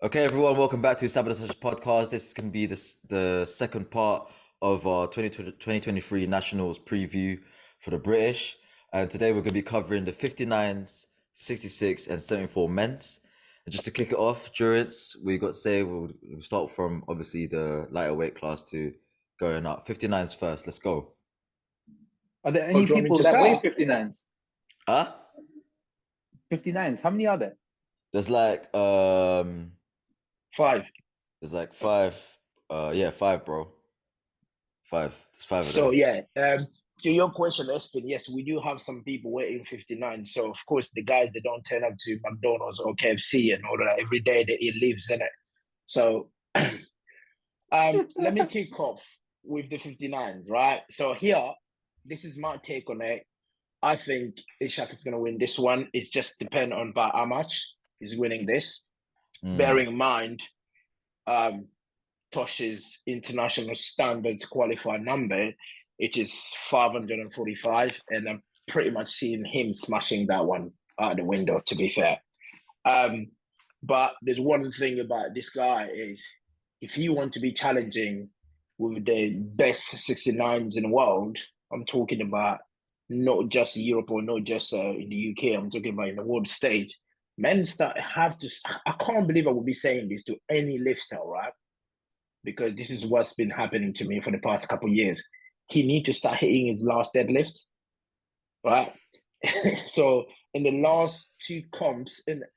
Okay, everyone, welcome back to Sabado podcast. This is going to be the second part of our 2023 Nationals preview for the British. And today we're going to be covering the 59s, 66, and 74 men's. And just to kick it off, Durance, we got to say we'll start from obviously the lighter weight class to going up. 59s first, let's go. Are there Oh, any do you want me people to that weigh start? 59s? Huh? 59s, how many are there? There's like, Five. there's like five. Yeah, five, bro. Five. There's five of them. So to your question, Espen, yes, we do have some people waiting 59. So of course the guys that don't turn up to McDonald's or KFC and all that every day that it lives in it. So let me kick off with the 59s, right? So here, this is my take on it. I think Ishak is gonna win this one. It's just depend on by how much he's winning this. Bearing in mind, Tosh's international standards qualifier number, it is 545, and I'm pretty much seeing him smashing that one out the window, to be fair. But there's one thing about this guy is if you want to be challenging with the best 69s in the world, I'm talking about not just Europe or not just in the UK, I'm talking about in the world stage. Men have to, I can't believe I would be saying this to any lifter, right? Because this is what's been happening to me for the past couple of years. He needs to start hitting his last deadlift, right? So in the last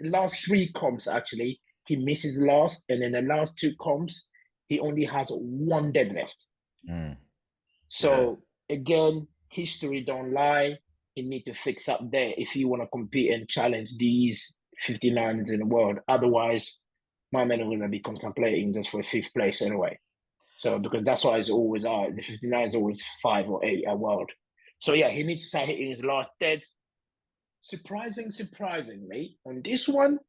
last three comps, actually, he misses last, and in the last two comps, he only has one deadlift. So again, history don't lie. You need to fix up there if you want to compete and challenge these 59s in the world. Otherwise, my men are going to be contemplating just for fifth place anyway. So because that's why it's always out. The 59 is always 5 or 8 at world. So yeah, he needs to start hitting his last dead. Surprisingly, on this one,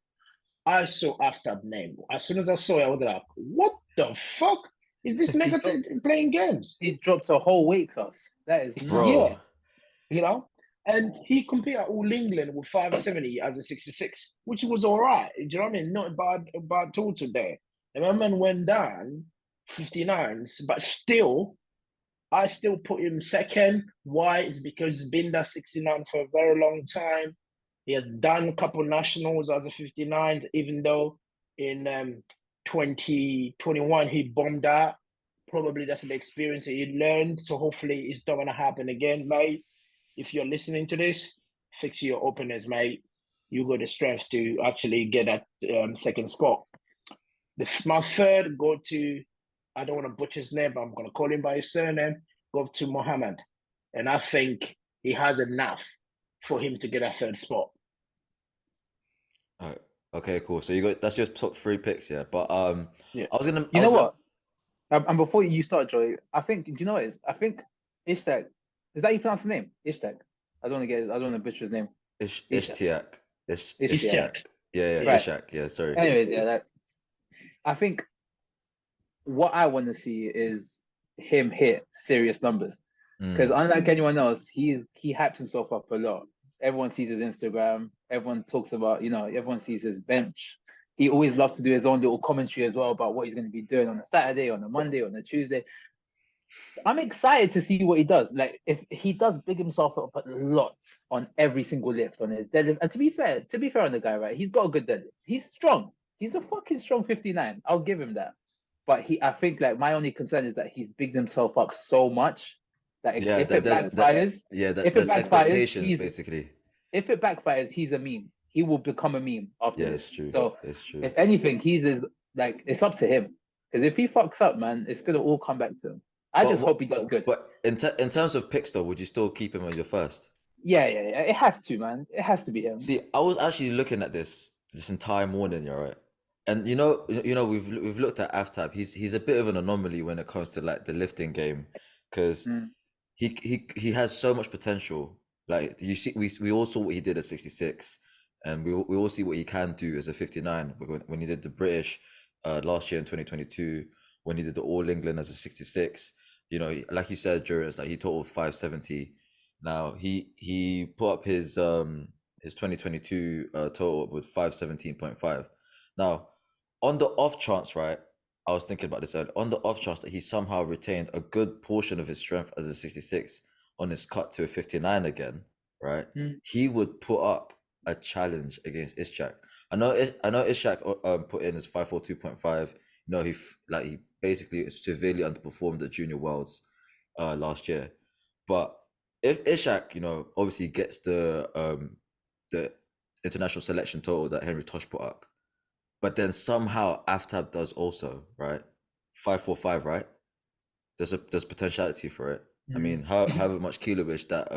I saw Aftab name. As soon as I saw it, I was like, what the fuck? Is this nigga playing games? He dropped a whole weight class. That is Bro. Yeah. You know? And he competed at All England with 570 as a 66, which was all right. Do you know what I mean? Not bad total there. And my man went down 59s, but still, I still put him second. Why? Is because he's been that 69 for a very long time. He has done a couple nationals as a 59, even though in 2021 he bombed out. Probably that's the experience that he learned. So hopefully it's not gonna happen again, mate. If you're listening to this, fix your openers, mate. You got the strength to actually get that second spot. My third go to, I don't want to butcher his name, but I'm going to call him by his surname, go to Mohammed. And I think he has enough for him to get a third spot. Okay, cool. So that's your top three picks, yeah. But yeah. You know what? And before you start, Joey, I think, do you know what it is? I think Ishtak, is that how you pronounce his name? Ishtak. I don't want to butcher his name. Ishtiak. Ishtiak. Yeah, Right. Ishak. Yeah, sorry. Anyways, yeah, I think what I want to see is him hit serious numbers. Because unlike anyone else, he hypes himself up a lot. Everyone sees his Instagram. Everyone talks about, everyone sees his bench. He always loves to do his own little commentary as well about what he's going to be doing on a Saturday, on a Monday, on a Tuesday. I'm excited to see what he does. Like, if he does big himself up a lot on every single lift, on his deadlift. And to be fair on the guy, right? He's got a good deadlift. He's strong. He's a fucking strong 59. I'll give him that. But I think like my only concern is that he's bigged himself up so much that if it backfires, basically. If it backfires, he's a meme. He will become a meme after this. It's true. So it's true. If anything, it's up to him. Because if he fucks up, man, it's gonna all come back to him. I just hope he does good. But in terms of picks, though, would you still keep him as your first? Yeah. It has to, man. It has to be him. See, I was actually looking at this entire morning. You're right, and we've looked at Aftab. He's a bit of an anomaly when it comes to like the lifting game, because he has so much potential. Like you see, we all saw what he did at 66, and we all see what he can do as a 59 when he did the British last year in 2022, when he did the All England as a 66. Like you said, Juris, like he totaled 570. Now he put up his 2022 total with 517.5. Now on the off chance, right? I was thinking about this earlier. On the off chance that he somehow retained a good portion of his strength as a 66 on his cut to a 59 again, right? He would put up a challenge against Ishak. I know Ishak put in his 542.5. You know, he basically severely underperformed the junior worlds last year. But if Ishak, you know, obviously gets the international selection total that Henry Tosh put up, but then somehow Aftab does also, right? 545, right? There's potentiality for it. I mean, however much kiloish that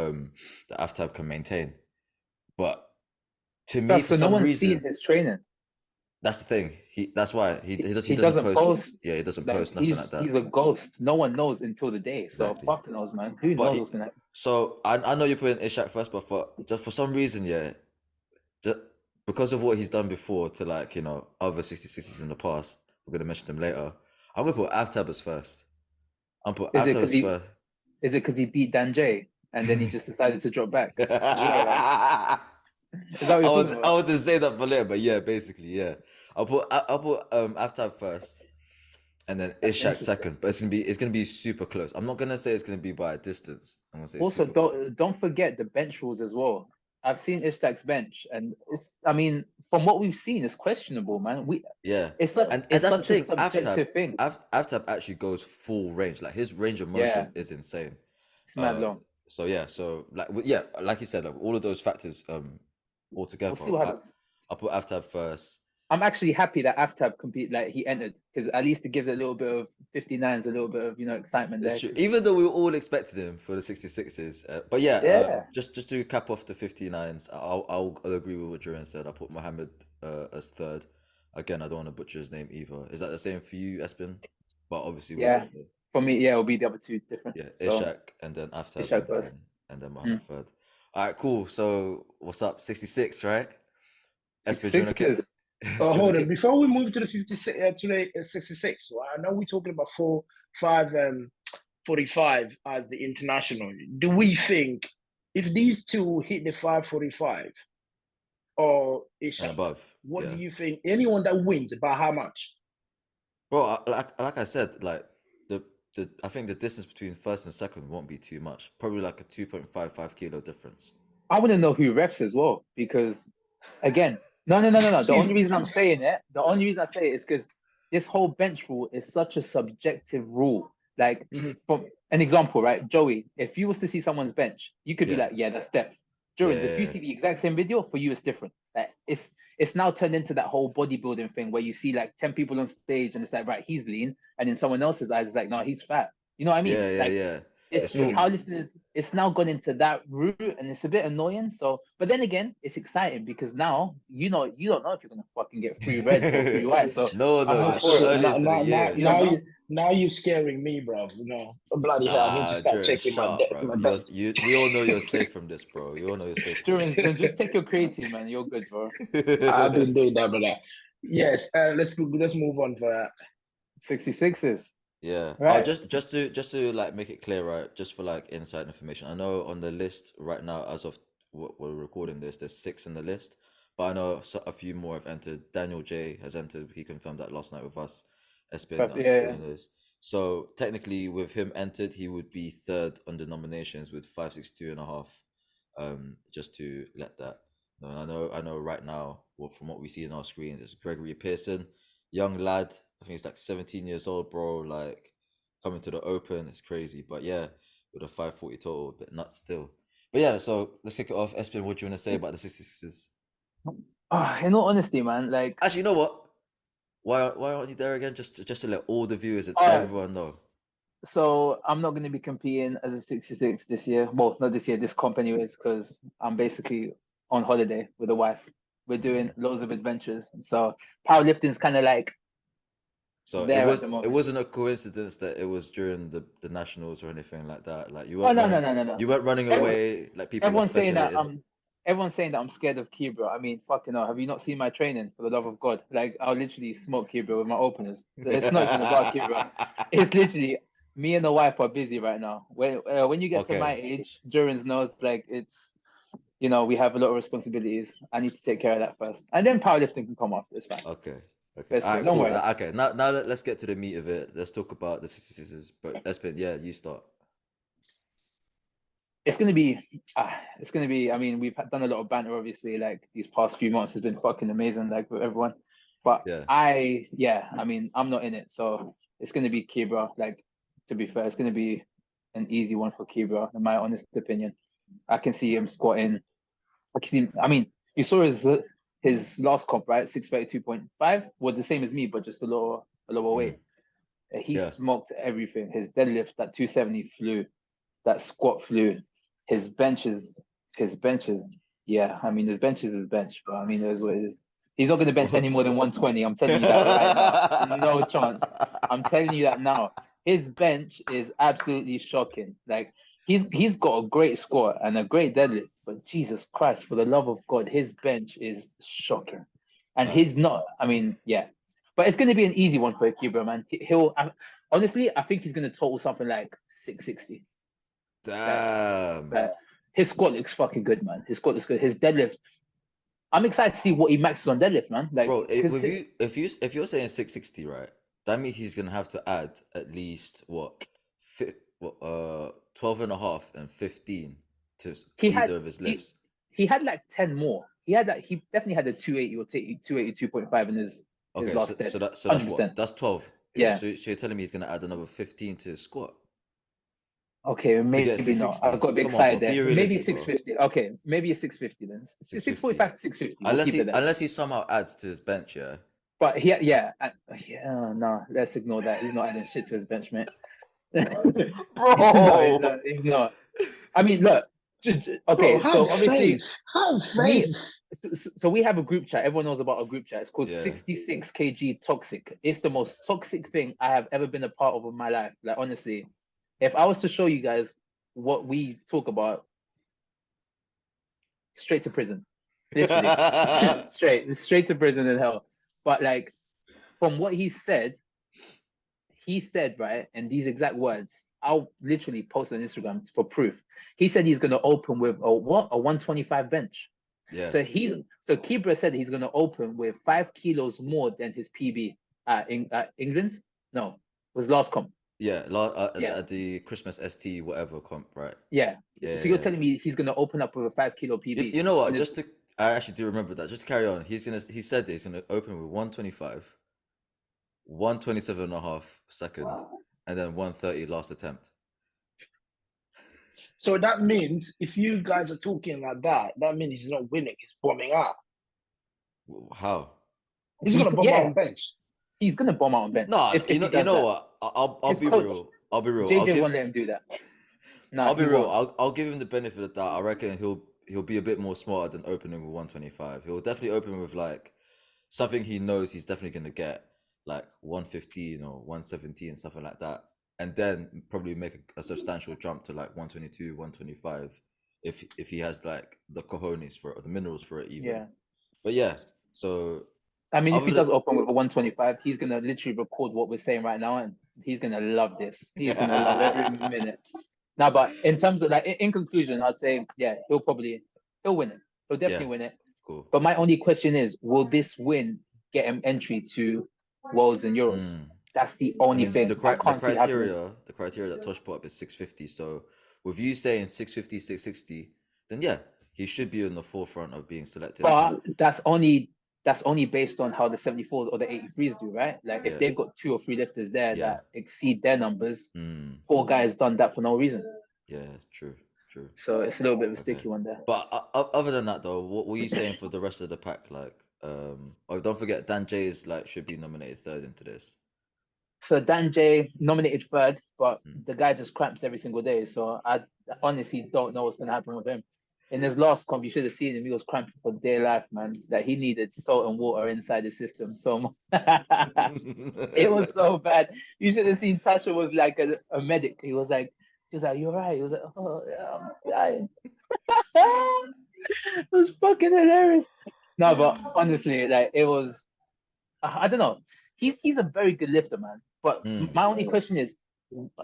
Aftab can maintain. But to me, for so no some one's seen reason, his training. that's the thing. That's why he He doesn't doesn't post. post. Yeah, he doesn't Like post nothing like that. he's a ghost. No one knows until the day. So Exactly. fuck knows, man. Who knows what's gonna happen? So I know you're putting Ishak first, but for some reason, yeah, just because of what he's done before to, like, you know, other 66s in the past, we're gonna mention them later. I'm gonna put Aftab as first. I'm put Is it Aftab because as first. is it because he beat Dan J and then he just decided to drop back? Is that right? Is that what you're talking I about? want to say that for later, but yeah, basically, yeah. I'll put Aftab first, and then That's Ishak interesting. second. But it's gonna be super close. I'm not gonna say it's gonna be by a distance. I'm gonna say Also, super close. don't forget the bench rules as well. I've seen Ishtak's bench, and I mean, from what we've seen, it's questionable, man. Yeah, It's and it's that's the such a thing. Aftab, subjective thing. Aftab actually goes full range. Like, his range of Yeah, motion is insane. it's mad long. So yeah, like you said, like, all of those factors all We'll together, see what happens. I'll put Aftab first. I'm actually happy that Aftab he entered, because at least it gives a little bit of 59s, a little bit of, you know, excitement It's there. true. Even though we were all expected him for the 66s, but yeah, Yeah, just to cap off the 59s, I'll agree with what Julian said. I'll put Mohammed as third. Again, I don't want to butcher his name either. Is that the same for you, Espen? But obviously, yeah. For me, yeah, it'll be the other two different. yeah, So Ishak and then Aftab Ishak first. and then Mohammed third. All right, cool. So what's up? 66, right? Espen, do you want to 66 is. Hold on. Before we move to the 56, to the 66, right? I know we're talking about 45 as the international. Do we think if these two hit the 545 or and Ishak, above, what yeah, do you think? Anyone that wins, by how much? bro. Like I said, like, I think the distance between first and second won't be too much. Probably like a 2.55 kilo difference. I want to know who refs as well, because again, no. The only reason I'm saying it, the only reason I say it is because this whole bench rule is such a subjective rule. Like, from an example, right, Joey, if you was to see someone's bench, you could be like, yeah, that's depth. Jorans, if you see the exact same video, for you it's different. Like, it's now turned into that whole bodybuilding thing where you see like 10 people on stage and it's like, right, he's lean, and in someone else's eyes it's like, no, he's fat. You know what I mean? Yeah. It's powerlifting it's now gone into that route, and it's a bit annoying. So, but then again, it's exciting because now you don't know if you're gonna fucking get 3 reds or 3 whites. So no, it's too shit. early into the year. Now you're scaring me, bro. You know, bloody hell, I need to start Dre, checking shut up, bro. my bench. We all know you're safe from this, bro. You all know you're safe from Durance, this. just take your creatine, man. You're good, bro. I've been doing that, brother. Yes, let's move on for that. 66s. Yeah. Right. Just to like make it clear, right? Just for like inside information. I know on the list right now, as of what we're recording this, there's 6 in the list, but I know a few more have entered. Daniel J has entered. He confirmed that last night with us. Yeah. So technically, with him entered, he would be third on the nominations with 562.5. Just to let that. I know right now, from what we see in our screens, it's Gregory Pearson, young lad. I think he's like 17 years old, bro. Like, coming to the Open, it's crazy. But yeah, with a 540 total, a bit nuts still. But yeah, so let's kick it off. Espen, what do you want to say about the 66ers? In all honesty, man, like, actually, you know what? Why aren't you there again? Just to let all the viewers and everyone know. So I'm not going to be competing as a 66 this year. Well, not this year, this comp anyways, because I'm basically on holiday with the wife. We're doing loads of adventures. So powerlifting is kind of like. So it wasn't a coincidence that it was during the nationals or anything like that. Like, you weren't no. You weren't running away like people everyone's were speculating. Everyone's saying that I'm scared of Kibra. I mean, fucking hell, have you not seen my training, for the love of God? Like, I'll literally smoke Kibra with my openers. It's not even about Kibra. It's literally me and the wife are busy right now. When you get to my age, Durance knows, like, it's, you know, we have a lot of responsibilities. I need to take care of that first. And then powerlifting can come after, it's fine. Okay. Okay. Best All squat. right. Don't Cool. worry. Okay. Now let's get to the meat of it. Let's talk about the 66ers. But Espen, yeah, you start. It's gonna be. It's gonna be. I mean, we've done a lot of banter, obviously. Like these past few months has been fucking amazing, like with everyone. But Yeah. I mean, I'm not in it, so it's gonna be Kibra. Like, to be fair, it's gonna be an easy one for Kibra, in my honest opinion. I can see him squatting. I can see. I mean, you saw his last comp, right? 632.5 was the same as me, but just a lower weight. He Yeah. smoked everything. His deadlift, that 270 flew, that squat flew. His benches, yeah. I mean, his bench is his bench, but I mean, it is what it is. He's not going to bench any more than 120. I'm telling you that right now. No chance. I'm telling you that now. His bench is absolutely shocking. Like he's got a great squat and a great deadlift, but Jesus Christ, for the love of God, his bench is shocking. And he's not. I mean, yeah. But it's going to be an easy one for Akibra, man. Honestly, I think he's going to total something like 660. Damn. His squat looks fucking good, man. His squat looks good. His deadlift, I'm excited to see what he maxes on deadlift, man. Like, Bro, if you're saying 660, right? That means he's gonna have to add at least what, 12 and a half and 15 to either of his lifts. He had like 10 more. He definitely had a 280 or 282.5 in his last dead. So that's 100%. what? That's 12. Yeah. So you're telling me he's gonna add another 15 to his squat? Okay, maybe not. I got a bit excited there. Maybe 650. Bro. Okay, maybe a 650 then. 645 to 650. Unless he somehow adds to his bench, yeah. But no, let's ignore that. He's not adding shit to his bench, mate. Bro, no, he's not. I mean, look. Okay, Bro, so obviously, have faith. So we have a group chat. Everyone knows about a group chat. It's called 66 kg toxic. It's the most toxic thing I have ever been a part of in my life. Like honestly, if I was to show you guys what we talk about, straight to prison, literally, straight to prison in hell. But like, from what he said right, and these exact words, I'll literally post on Instagram for proof. He said he's going to open with a 125 bench. Yeah. So Kibra said he's going to open with 5 kilos more than his PB at England's. No, was last comp. Yeah, at the Christmas ST whatever comp, right? Yeah. So you're telling me he's going to open up with a 5 kilo PB? You know what? I actually do remember that. Just to carry on. He said he's going to open with 125, 127 and a half second, and then 130 last attempt. So that means if you guys are talking like that means he's not winning. He's bombing out. How? He's going to bomb out on bench. He's going to bomb out on bench. No, you know what? I'll be real. I'll be real. JJ won't let him do that. No, I'll be real. I'll give him the benefit of that. I reckon he'll be a bit more smarter than opening with 125. He'll definitely open with like something he knows he's definitely going to get, like 115 or 117, something like that. And then probably make a substantial jump to like 122, 125 if he has like the cojones for it, or the minerals for it even. Yeah. But yeah, so I mean, if he does open with a 125, he's gonna literally record what we're saying right now, and he's gonna love this. He's gonna love every minute. Now, but in terms of like, in conclusion, I'd say he'll win it. He'll definitely win it. Cool. But my only question is, will this win get him entry to Worlds and Euros? That's the only thing. The criteria that Tosh put up is 650. So with you saying 650, 660, then yeah, he should be in the forefront of being selected. But that's only based on how the 74s or the 83s do, right? Like if they've got 2 or 3 lifters there that exceed their numbers, 4 guys done that for no reason. Yeah, true. So it's a little bit of a sticky one there. But other than that, though, what were you saying for the rest of the pack? Like, don't forget Dan J is should be nominated 3rd into this. So Dan J nominated 3rd, but the guy just cramps every single day. So I honestly don't know what's gonna happen with him. In his last comp, you should have seen him. He was cramping for dear life, man. That he needed salt and water inside the system. So it was so bad. You should have seen Tasha was like a medic. She was like, "You're right." He was like, "Oh yeah, I'm dying." It was fucking hilarious. No, but honestly, like it was. I don't know. He's a very good lifter, man. But my only question is,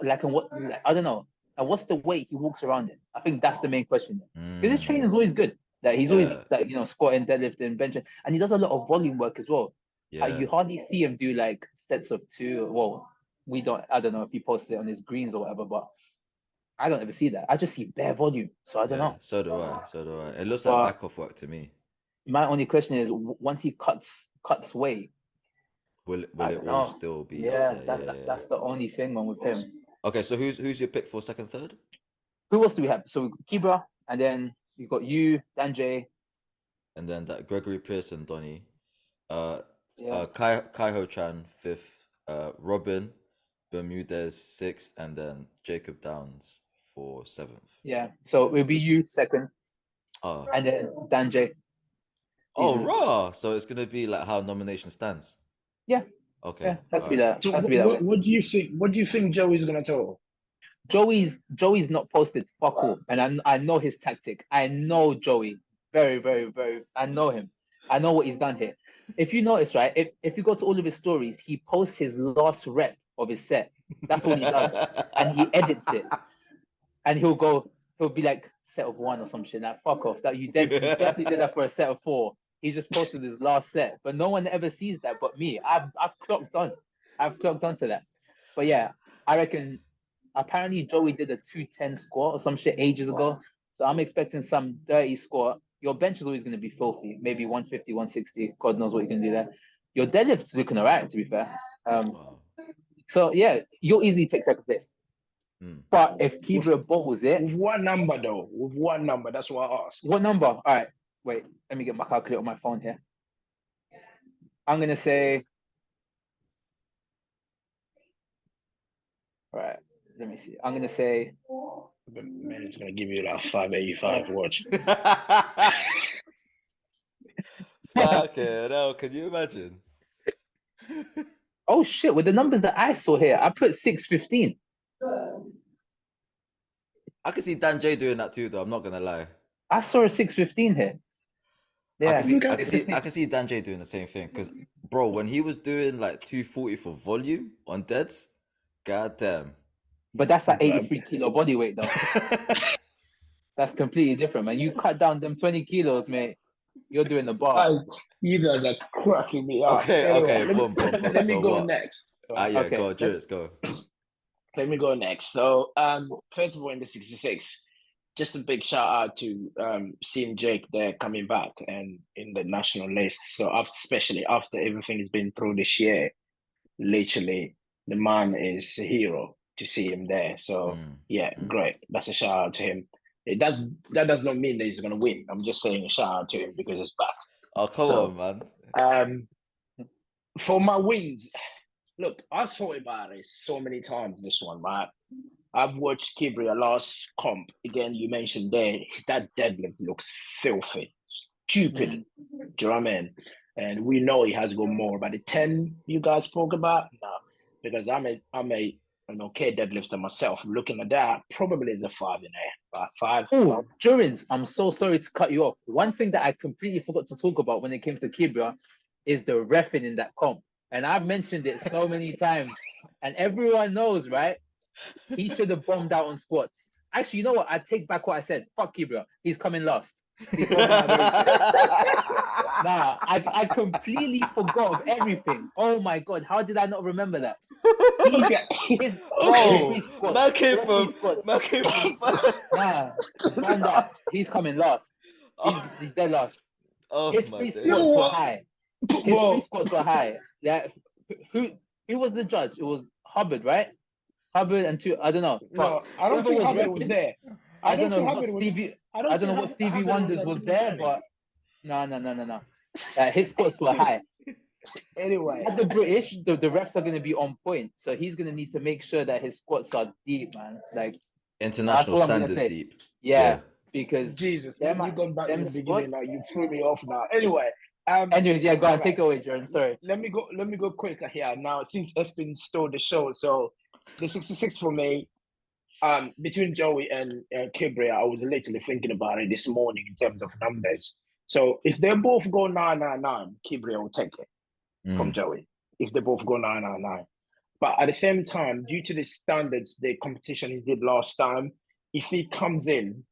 like, I don't know. And what's the weight he walks around in? I think that's the main question. Because his training is always good. That he's always squatting, deadlifting, benching, and he does a lot of volume work as well. Yeah. You hardly see him do like sets of 2. Well, I don't know if he posted it on his greens or whatever, but I don't ever see that. I just see bare volume, so I don't know. So do I. So do I. It looks like But back off work to me. my only question is, once he cuts weight, Will I it don't all know. still be Yeah, up there? Yeah. that's the only thing, man, with him. Okay, so who's your pick for second, third? Who else do we have? So we got Kibra, and then we got you, Danjay, and then that Gregory Pearson, Donny, yeah, Kai Ho Chan fifth, Robin Bermudez sixth, and then Jacob Downs for seventh. yeah. So it'll be you second, Oh, and then Danjay. oh, raw! So it's gonna be like how nomination stands. Yeah. Okay. Yeah, has to be that. So Has to be that way. what do you think? What do you think Joey's gonna tell? Joey's not posted fuck all, and I know his tactic. I know Joey very, very, very. I know him. I know what he's done here. If you notice, right, if you go to all of his stories, he posts his last rep of his set. That's all he does, and he edits it. And he'll be like set of 1 or some shit. Like fuck off. That you definitely did that for a set of 4. He just posted his last set, but no one ever sees that but me. I've clocked on. I've clocked onto that. But yeah, I reckon. Apparently Joey did a 210 squat or some shit ages ago. So I'm expecting some dirty squat. Your bench is always going to be filthy. Maybe 150, 160. God knows what you can do there. Your deadlift's looking all right, to be fair. Wow. So yeah, you'll easily take second place. But if Kibra bowls it... With what number though? With what number? That's what I asked. What number? All right. Wait, let me get my calculator on my phone here. I'm going to say... All right. Let me see. I'm gonna say. The man is gonna give you like 585. Watch. Fucking hell! Can you imagine? Oh shit! With the numbers that I saw here, I put 615. I can see Dan J doing that too, though. I'm not gonna lie. I saw a 615 here. Yeah, I can see Dan J doing the same thing. Because, bro, when he was doing like 240 for volume on deads, goddamn. But that's like 83 kilo body weight, though. That's completely different, man. You cut down them 20 kilos, mate. You're doing the bar. You guys are cracking me up. Okay, anyway, okay, boom. Let me go next. Yeah, okay. Go, Juris, go. Let me go next. So, first of all, in the 66, just a big shout out to seeing Jake there coming back and in the national list. So, especially after everything has been through this year, literally, the man is a hero to see him there. So, great. That's a shout out to him. That does not mean that he's going to win. I'm just saying a shout out to him because it's back. Oh, come on, man. For my wins, look, I've thought about it so many times, this one, right? I've watched Kibria last comp. Again, you mentioned there, that deadlift looks filthy, stupid. Do you know what I mean? And we know he has got more. But the 10 you guys spoke about, no. Because I'm an okay deadlifter myself. Looking at that, probably is a 5 in there. 5. Oh, Jurins, I'm so sorry to cut you off. One thing that I completely forgot to talk about when it came to Kibria is the reffing in that comp. And I've mentioned it so many times. And everyone knows, right? He should have bombed out on squats. Actually, you know what? I take back what I said. Fuck Kibria. He's coming last. He's bombing out Nah, I completely forgot of everything. Oh my God. How did I not remember that? He's coming last. He's dead last. His free squats were high. His free squats were high. Yeah. Who was the judge? It was Hubbard, right? Hubbard and two. I don't know. No, I don't think Hubbard was there. I don't know what Stevie Wonders was there, but no. His squats were high. Anyway, at the British, the refs are going to be on point, so he's going to need to make sure that his squats are deep, man. Like international standard deep. Yeah, because Jesus, you've gone back to the beginning now. You threw me off now. Anyway. Anyways, yeah, go on, take it away, Jordan. Sorry. Let me go quicker here. Now, since Espin stole the show, so the 66 for me, between Joey and Kibria, I was literally thinking about it this morning in terms of numbers. So if they both go 999, Kibria will take it from Joey. If they both go 999. But at the same time, due to the standards, the competition he did last time, if he comes in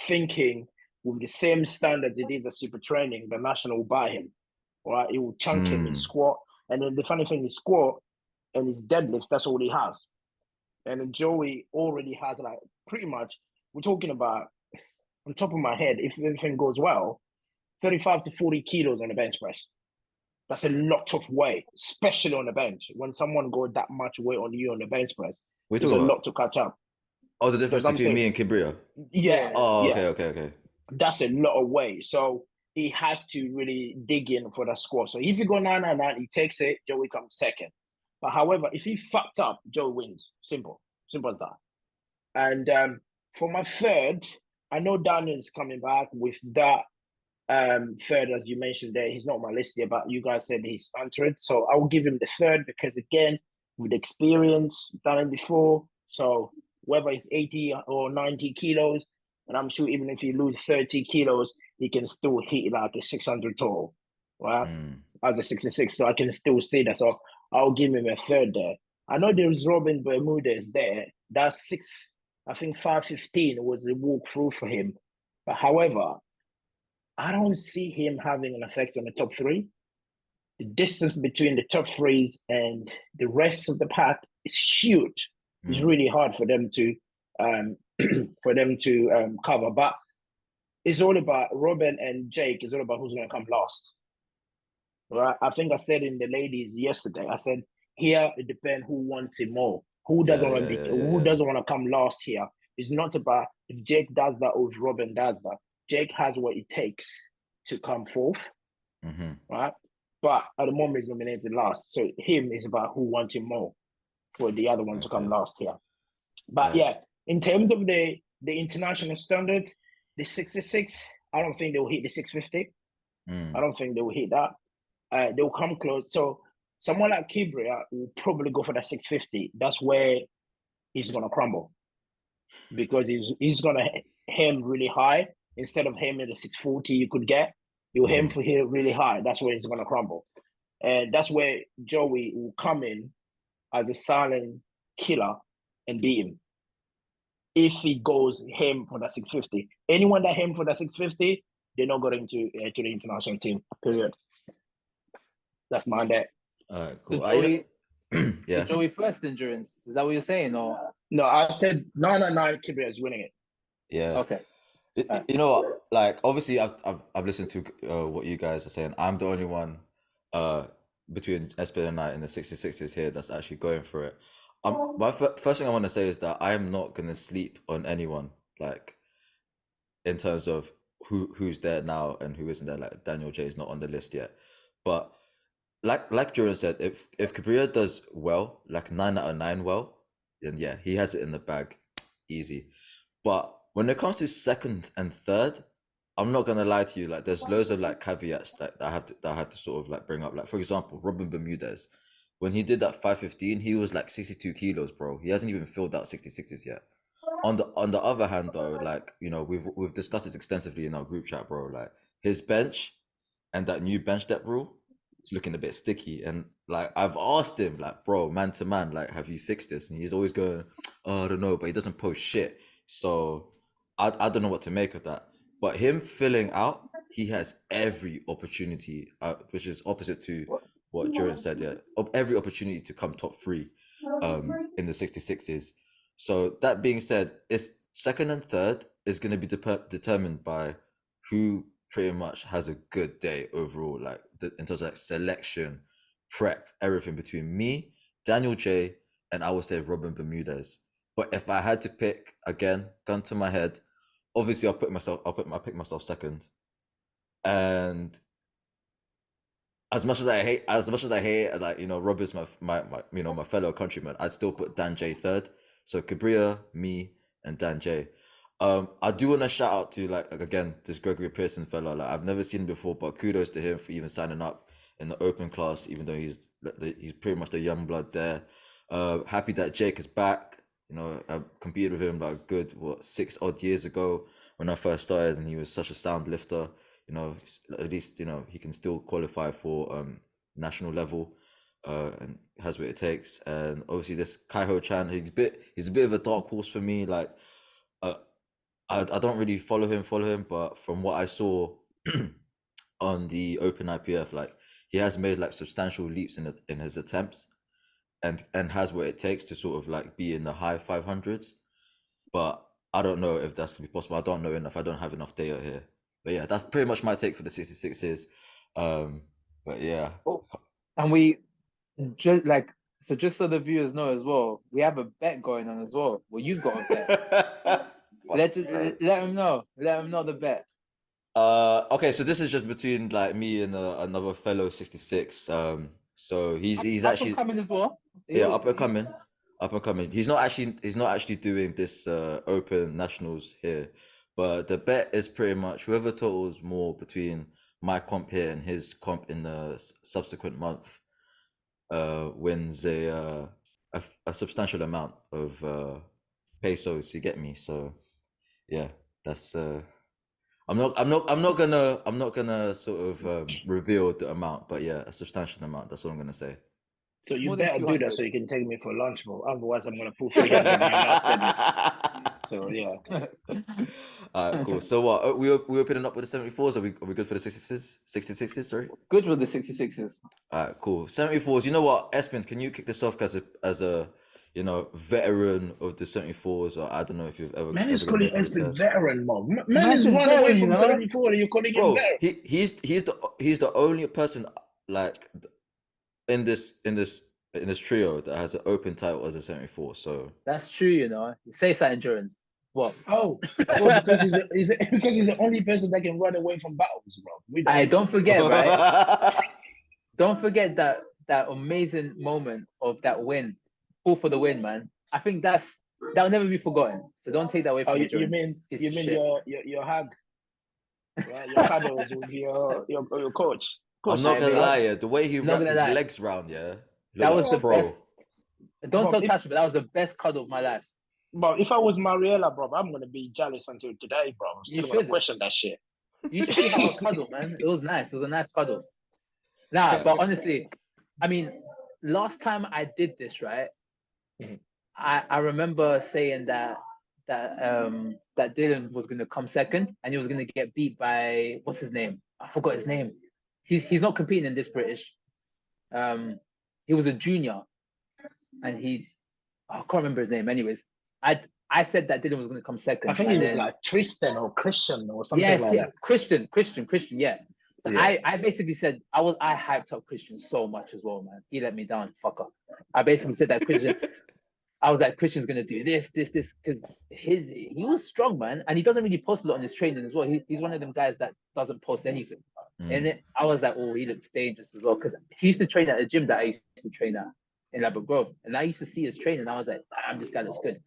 thinking with the same standards he did the super training, the national will buy him. All right, he will chunk him in squat, and then the funny thing is squat and his deadlift. That's all he has. And then Joey already has like pretty much. We're talking about on top of my head. If everything goes well, 35 to 40 kilos on the bench press. That's a lot of weight, especially on the bench. When someone got that much weight on you on the bench press, there's a lot to catch up. Oh, the difference between me and Kibria. Yeah. Oh, okay. That's a lot of weight. So he has to really dig in for that squat. So if you go 999, he takes it, Joey comes second. But however, if he fucked up, Joey wins. Simple as that. And for my third, I know Daniel's coming back with that third, as you mentioned there. He's not on my list yet, but you guys said he's entered. So I will give him the third because, again, with experience, done it before. So whether it's 80 or 90 kilos, and I'm sure even if he lose 30 kilos, he can still hit like a 600 total, right? As a 66. So I can still say that. So I'll give him a third there. I know there's Robin Bermudez there. That's 5:15 was the walkthrough for him. But however, I don't see him having an effect on the top three. The distance between the top threes and the rest of the pack is huge. It's really hard for them to cover. But it's all about Robin and Jake. It's all about who's going to come last. Right? I think I said in the ladies yesterday. I said here it depends who wants it more. Who doesn't want to come last here? It's not about if Jake does that or if Robin does that. Jake has what it takes to come fourth, right? But at the moment, he's nominated last. So him is about who wants him more for the other one to come last here. But yeah, in terms of the international standard, the 66, I don't think they'll hit the 650. I don't think they will hit that. They'll come close. So someone like Kibria will probably go for that 650. That's where he's going to crumble because he's going to hem really high. Instead of him in the 640 you could get, you aim for him really high. That's where he's going to crumble. And that's where Joey will come in as a silent killer and beat him. If he goes him for that 650. Anyone that him for that 650, they're not going to the international team, period. That's my bet. All right, cool. So Joey first endurance. Is that what you're saying? Or no, I said 999 Kibria is winning it. Yeah. Okay. You know what? Like, obviously, I've listened to what you guys are saying. I'm the only one between Espen and I in the 66s here that's actually going for it. My first thing I want to say is that I am not going to sleep on anyone, like, in terms of who's there now and who isn't there. Like, Daniel J is not on the list yet. But like Jordan said, if Cabrera does well, like 9 out of 9 well, then yeah, he has it in the bag, easy. But when it comes to second and third, I'm not gonna lie to you. Like, there's loads of like caveats that I have to sort of like bring up. Like, for example, Robin Bermudez, when he did that 5:15, he was like 62 kilos, bro. He hasn't even filled out 66s yet. On the other hand, though, like, you know, we've discussed this extensively in our group chat, bro. Like, his bench and that new bench depth rule, it's looking a bit sticky. And like, I've asked him, like, bro, man to man, like, have you fixed this? And he's always going, oh, I don't know, but he doesn't post shit. So I don't know what to make of that. But him filling out, he has every opportunity, which is opposite to what Jordan said. Yeah, every opportunity to come top 3 in the 66s. So that being said, it's second and third is going to be determined by who pretty much has a good day overall, like in terms of like selection, prep, everything between me, Daniel J, and I would say Robin Bermudez. But if I had to pick again, gun to my head, obviously I'll pick myself second. And as much as I hate, like, you know, Rob is my you know, my fellow countryman, I'd still put Dan J third. So Cabria, me, and Dan J. I do want to shout out to, like again, this Gregory Pearson fella. Like, I've never seen him before, but kudos to him for even signing up in the open class, even though he's pretty much the young blood there. Happy that Jake is back. You know, I competed with him like good 6 odd years ago when I first started, and he was such a sound lifter. You know, at least, you know, he can still qualify for national level, and has what it takes. And obviously this Kaiho Chan, he's a bit of a dark horse for me. Like, I don't really follow him, but from what I saw on the Open IPF, like, he has made like substantial leaps in his attempts, and has what it takes to sort of like be in the high 500s. But I don't know if that's gonna be possible. I don't know enough. I don't have enough data here. But yeah, that's pretty much my take for the 66s. But yeah. Oh, and we just like, so just so the viewers know as well, we have a bet going on as well. Well, you've got a bet. let them know. Let them know the bet. Okay, so this is just between like me and another fellow 66. So he's up actually and coming as well. yeah, up and coming, up and coming. He's not actually doing this open nationals here, but the bet is pretty much whoever totals more between my comp here and his comp in the subsequent month wins a substantial amount of pesos. You get me? So yeah, that's I'm not gonna sort of reveal the amount, but yeah, a substantial amount. That's all I'm gonna say. So you More than better do 200. that so you can take me for lunch, bro. Otherwise, I'm gonna put 300 on your last bet. So yeah. All right, cool. So what? We opening up with the 74s? Are we good for the 66s? 66s, sorry. Good with the 66s. All right, cool. 74s. You know what, Espen? Can you kick this off as a veteran of the 74s? Or I don't know if you've ever. Man is ever gonna calling make it Espen there. veteran, man. Man Man's is is one veteran, away you from know? 74 and you're calling him Bro, veteran. he's the only person like in this trio that has an open title as a 74. So That's true, you know. Say that endurance. What? Oh, well, because because he's the only person that can run away from battles, bro. We I don't. don't forget, right? Don't forget that amazing moment of that win, all for the win, man. I think that'll never be forgotten. So don't take that away Oh, from you endurance. mean your hug, right? Your cuddles with your coach. I'm Coach not said, gonna lie, man. yeah, the way he Not wrapped gonna his lie. legs round, yeah, That looked was like the a pro. best. Don't tell Bro, Tash, but that was the best cuddle of my life. But if I was Mariella, bro, I'm gonna be jealous until today, bro. I'm You still gonna should. question that shit. You should see how I cuddled, man. It was nice. It was a nice cuddle. Nah, but honestly, I mean, last time I did this, right? Mhm. I remember saying that Dylan was gonna come second and he was gonna get beat by what's his name? I forgot his name. He's not competing in this British. He was a junior and I can't remember his name. Anyways, I said that Dylan was gonna come second. I think and it was then, like Tristan or Christian or something yes, like yeah, that. Christian, yeah. So Yeah. I basically said I hyped up Christian so much as well, man. He let me down, fucker. I basically said that Christian. I was like, Christian's gonna do this, because he was strong, man, and he doesn't really post a lot on his training as well. He's one of them guys that doesn't post anything. And I was like, oh, he looks dangerous as well, because he used to train at a gym that I used to train at in Labrador Grove, and I used to see his training. And I was like, damn, this guy looks good.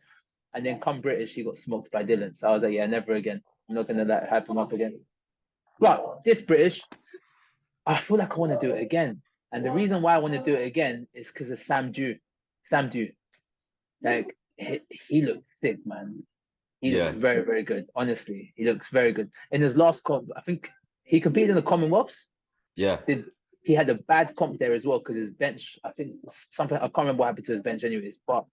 And then come British, he got smoked by Dylan. So I was like, yeah, never again. I'm not gonna let hype him up again. But this British, I feel like I want to do it again. And the reason why I want to do it again is because of Sam Dew. Sam Dew. Like, he looks sick, man. He looks very, very good. Honestly, he looks very good. In his last comp, I think he competed in the Commonwealths. Yeah. He had a bad comp there as well because his bench, I think something, I can't remember what happened to his bench anyways. But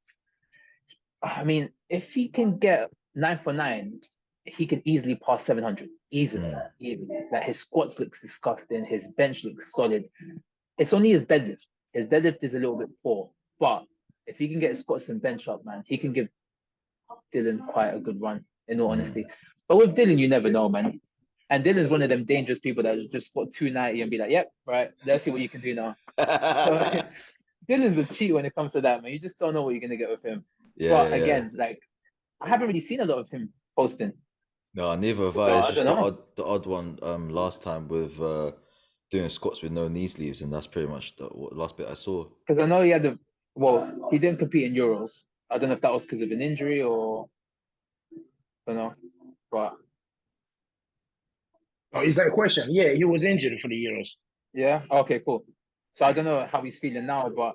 I mean, if he can get 9 for 9, he can easily pass 700. Easily. Like, his squats looks disgusting. His bench looks solid. It's only his deadlift. His deadlift is a little bit poor. But if he can get his squats and bench up, man, he can give Dylan quite a good run, in all honesty. But with Dylan, you never know, man. And Dylan's one of them dangerous people that just squat 290 and be like, yep, right, let's see what you can do now. So Dylan's a cheat when it comes to that, man. You just don't know what you're going to get with him. But again, like, I haven't really seen a lot of him posting. No, neither have I. It's just the odd one last time with doing squats with no knee sleeves, and that's pretty much the last bit I saw. Because I know he had he didn't compete in Euros. I don't know if that was because of an injury or I don't know. But Oh, is that a question? Yeah, he was injured for the Euros. Yeah. Okay. Cool. So I don't know how he's feeling now, but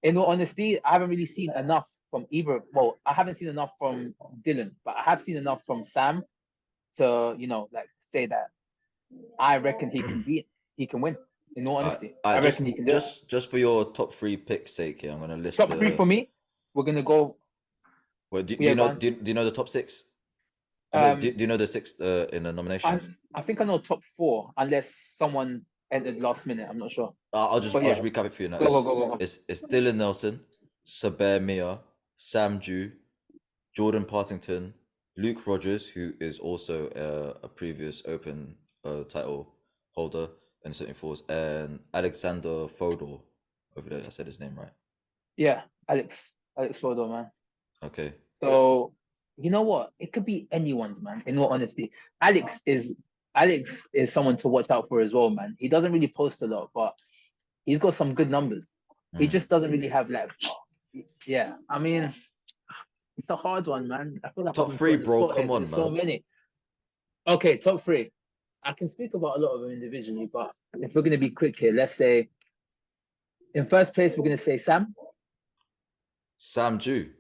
in all honesty, I haven't really seen enough from either. Well, I haven't seen enough from Dylan, but I have seen enough from Sam to like say that I reckon he can win. In all honesty, I reckon he can do it. Just for your top 3 picks' sake, here, I'm gonna list top 3 for me. We're gonna go. Well, do you know the top 6? Do you know the 6 in the nominations? I think I know top 4, unless someone entered last minute. I'm not sure. I'll just recap it for you now. Go. It's Dylan Nelson, Saber Mia, Sam Dew, Jordan Partington, Luke Rogers, who is also a previous Open title holder in the 74s, and Alexander Fodor. Hopefully I said his name right. Yeah, Alex Fodor, man. Okay. So you know what? It could be anyone's, man. In all honesty, Alex is someone to watch out for as well, man. He doesn't really post a lot, but he's got some good numbers. He just doesn't really have like, yeah. I mean, it's a hard one, man. I feel like top three, bro. Come on, man. So many. Okay, top three. I can speak about a lot of them individually, but if we're gonna be quick here, let's say in first place we're gonna say Sam. Sam Dew.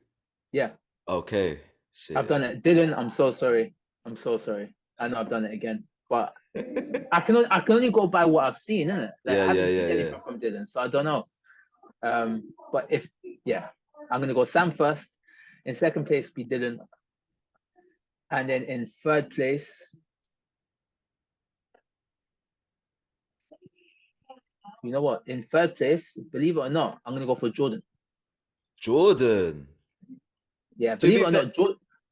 Yeah. Okay. Shit. I've done it. Dylan, I'm so sorry. I know I've done it again, but I can only go by what I've seen, innit? Like, I haven't seen anything from Dylan, so I don't know. But I'm gonna go Sam first. In second place be Dylan, and then in third place, you know what? In third place, believe it or not, I'm gonna go for Jordan. Jordan. Yeah, believe it or not,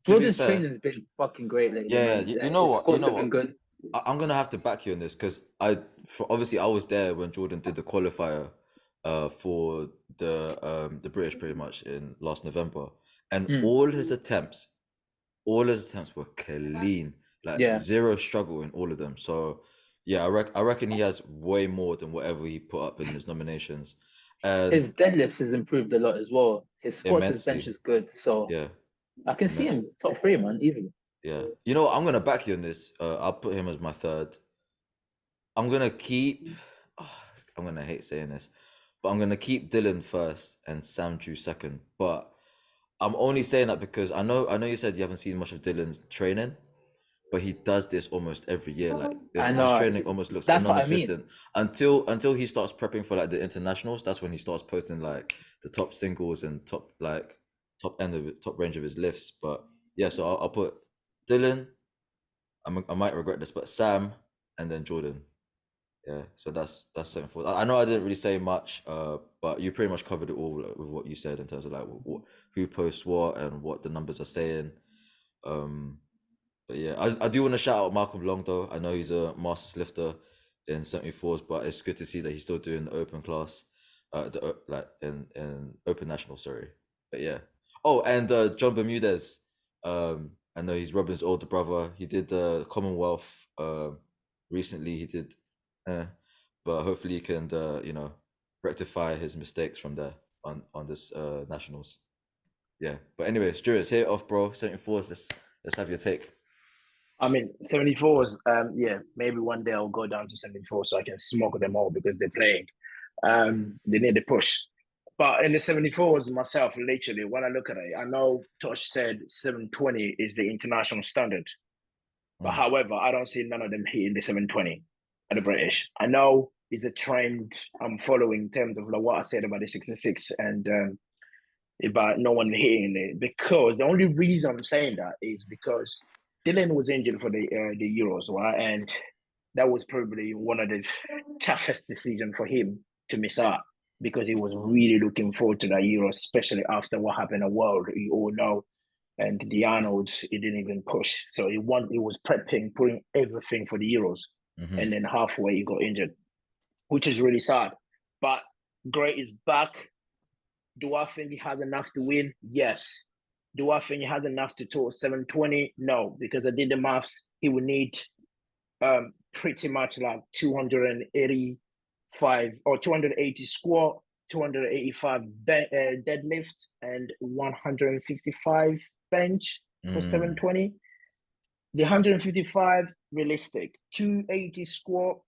Jordan's training has been fucking great lately. Yeah, you know what? You know what? Good. I'm gonna have to back you on this because obviously I was there when Jordan did the qualifier for the British pretty much in last November, and all his attempts were clean, like zero struggle in all of them. So yeah, I reckon he has way more than whatever he put up in his nominations. And his deadlifts has improved a lot as well. His squats, his bench is good. So yeah, I can see him top three, man, easily. Yeah, you know what? I'm gonna back you on this. I'll put him as my third. I'm gonna keep. I'm gonna hate saying this, but I'm gonna keep Dylan first and Sam Dew second. But I'm only saying that because I know you said you haven't seen much of Dylan's training, but he does this almost every year. Like his training almost looks non-existent until he starts prepping for like the internationals. That's when he starts posting like the top singles and top range of his lifts. But yeah, so I'll put Dylan, I might regret this, but Sam and then Jordan. Yeah, so that's 74. I know I didn't really say much, but you pretty much covered it all with what you said in terms of like who posts what and what the numbers are saying. But yeah, I do want to shout out Malcolm Long though. I know he's a masters lifter in 74s, but it's good to see that he's still doing the open class, in open national. Sorry, but yeah. Oh, and John Bermudez. I know he's Robin's older brother. He did the Commonwealth recently. He did, but hopefully he can rectify his mistakes from there on this nationals. Yeah, but anyways, Julius, here off, bro. 74s. Let's have your take. I mean, 74s. Maybe one day I'll go down to 74 so I can smoke them all because they're playing. They need a push. But in the 74s myself, literally, when I look at it, I know Tosh said 720 is the international standard. But however, I don't see none of them hitting the 720 at the British. I know it's a trend I'm following in terms of like what I said about the 66 and about no one hitting it. Because the only reason I'm saying that is because Dylan was injured for the Euros, right? And that was probably one of the toughest decisions for him to miss out because he was really looking forward to that Euro, especially after what happened at World. You all know, and the Arnolds, he didn't even push. So he was prepping, putting everything for the Euros, and then halfway he got injured, which is really sad. But Gray is back. Do I think he has enough to win? Yes. Do I think he has enough to total 720? No, because I did the maths. He would need pretty much like 285 or 280 squat, 285 deadlift, and 155 bench for 720. The 155 realistic, 280 squat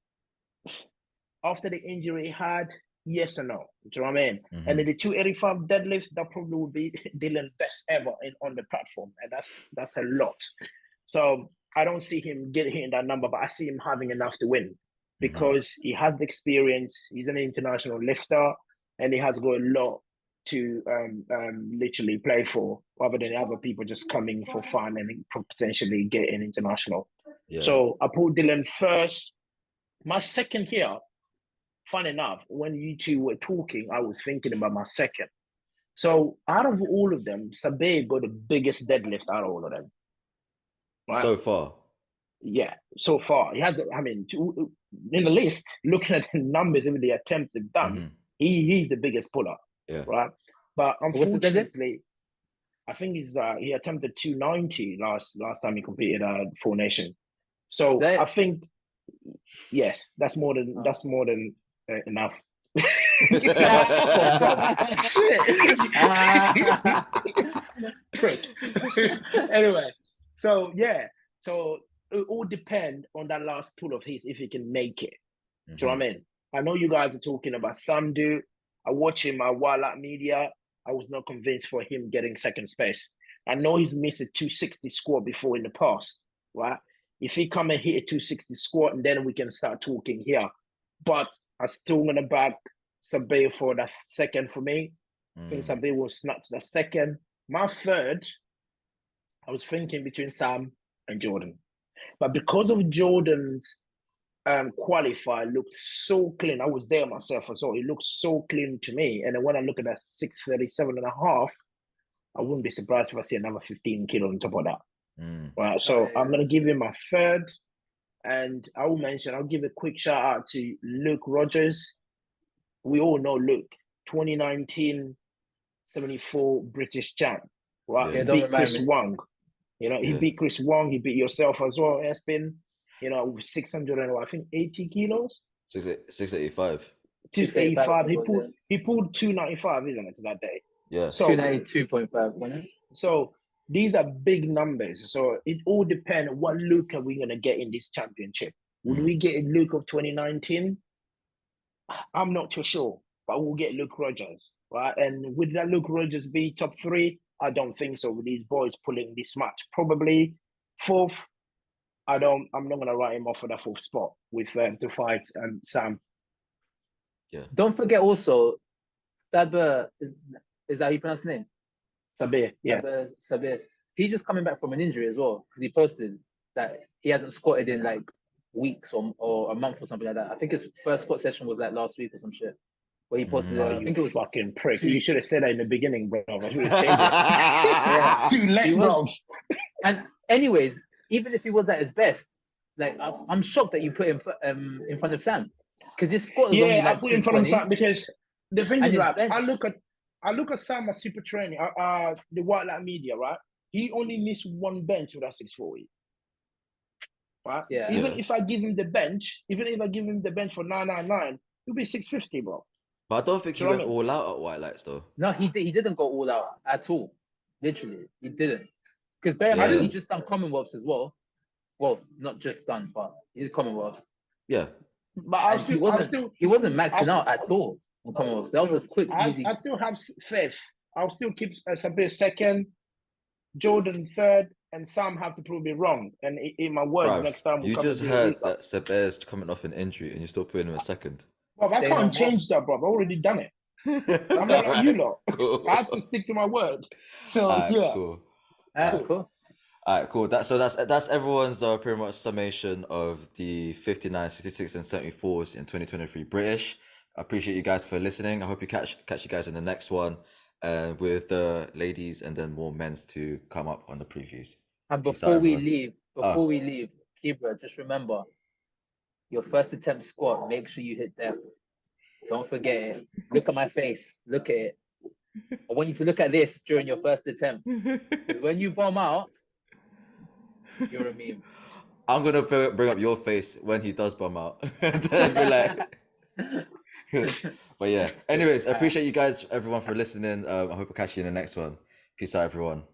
after the injury he had. Yes or no? Do you know what I mean? And then the 285 deadlift, that probably would be Dylan's best ever on the platform, and that's a lot. So I don't see him hitting that number, but I see him having enough to win because he has the experience. He's an international lifter, and he has got a lot to literally play for, rather than other people just coming for fun and potentially getting international. Yeah. So I put Dylan first. My second here, fun enough, when you two were talking, I was thinking about my second. So out of all of them, Sabir got the biggest deadlift out of all of them. Right? So far. Yeah, so far. He had, I mean, in the list, looking at the numbers and the attempts they've done, he's the biggest puller. Yeah. Right? But What's the deadlift? unfortunately, I think he attempted 290 last time he competed at Four Nation. So I think yes, that's more than enough. Prick. Anyway, so yeah, so it all depend on that last pull of his if he can make it. Do you know what I mean? I know you guys are talking about Samdu. I watch him at Wildlife Media. I was not convinced for him getting second space. I know he's missed a 260 squat before in the past, right? If he come and hit a 260 squat, and then we can start talking here. But I'm still gonna back Sabir for that second for me. I think Sabir will snatch the second. My third, I was thinking between Sam and Jordan. But because of Jordan's qualifier looked so clean, I was there myself as well. It looked so clean to me. And then when I look at that 637.5, I wouldn't be surprised if I see another 15 kilo on top of that. Right. So I'm gonna give him my third. And I'll give a quick shout out to Luke Rogers. We all know Luke, 2019 74 British champ, right? Yeah, he beat Chris Wong. You know, he beat Chris Wong, he beat yourself as well, Espin. You know, 600 and I think 80 kilos. 685. 285. He pulled 295, isn't it, that day? Yeah. So 292.5, wasn't it? So these are big numbers. So it all depends what Luke are we gonna get in this championship. Would we get a Luke of 2019? I'm not too sure, but we'll get Luke Rogers, right? And would that Luke Rogers be top 3? I don't think so. With these boys pulling this much, probably 4th. I'm not gonna write him off for that 4th spot with to fight Sam. Yeah. Don't forget also, Sabir is that how you pronounce his name? Sabir, yeah. Sabir. He's just coming back from an injury as well because he posted that he hasn't squatted in like weeks or a month or something like that. I think his first squat session was like last week or some shit. Where he posted, I think it was fucking prick. You should have said that in the beginning, bro. I should have changed it. It's too late, bro. And anyways, even if he was at his best, like I'm shocked that you put him in front of Sam because his squat was only like I put him in front of Sam because the thing is like bench. I look at Sam as super training, the Wildlife Media, right? He only missed one bench with that 640. Right? Yeah. Even if I give him the bench for 999, he'll be 650, bro. But I don't think he went all out at White Lights though. No, he didn't go all out at all. Literally, he didn't. Because bear in mind, he just done Commonwealths as well. Well, not just done, but he did Commonwealths. Yeah. But he wasn't maxing out at all on Commonwealths. That was a quick, easy. I still have faith. I'll still keep Sabir second, Jordan third, and Sam have to prove me wrong. And in my words, next time you just heard that Sabir's coming off an injury, and you're still putting him in second. Bro, I can't change that, bro. I've already done it. I'm not like you lot. Cool. I have to stick to my word. So Cool. Cool. All right, cool. That's everyone's pretty much summation of the 59, 66, and 74s in 2023 British. I appreciate you guys for listening. I hope you catch you guys in the next one with the ladies and then more men's to come up on the previews. And before we leave, Kibra, just remember your first attempt squat. Make sure you hit depth. Don't forget it. Look at my face. Look at it. I want you to look at this during your first attempt. Because when you bomb out, you're a meme. I'm gonna bring up your face when he does bomb out. Then be like. But yeah. Anyways, I appreciate you guys, everyone, for listening. I hope I'll catch you in the next one. Peace out, everyone.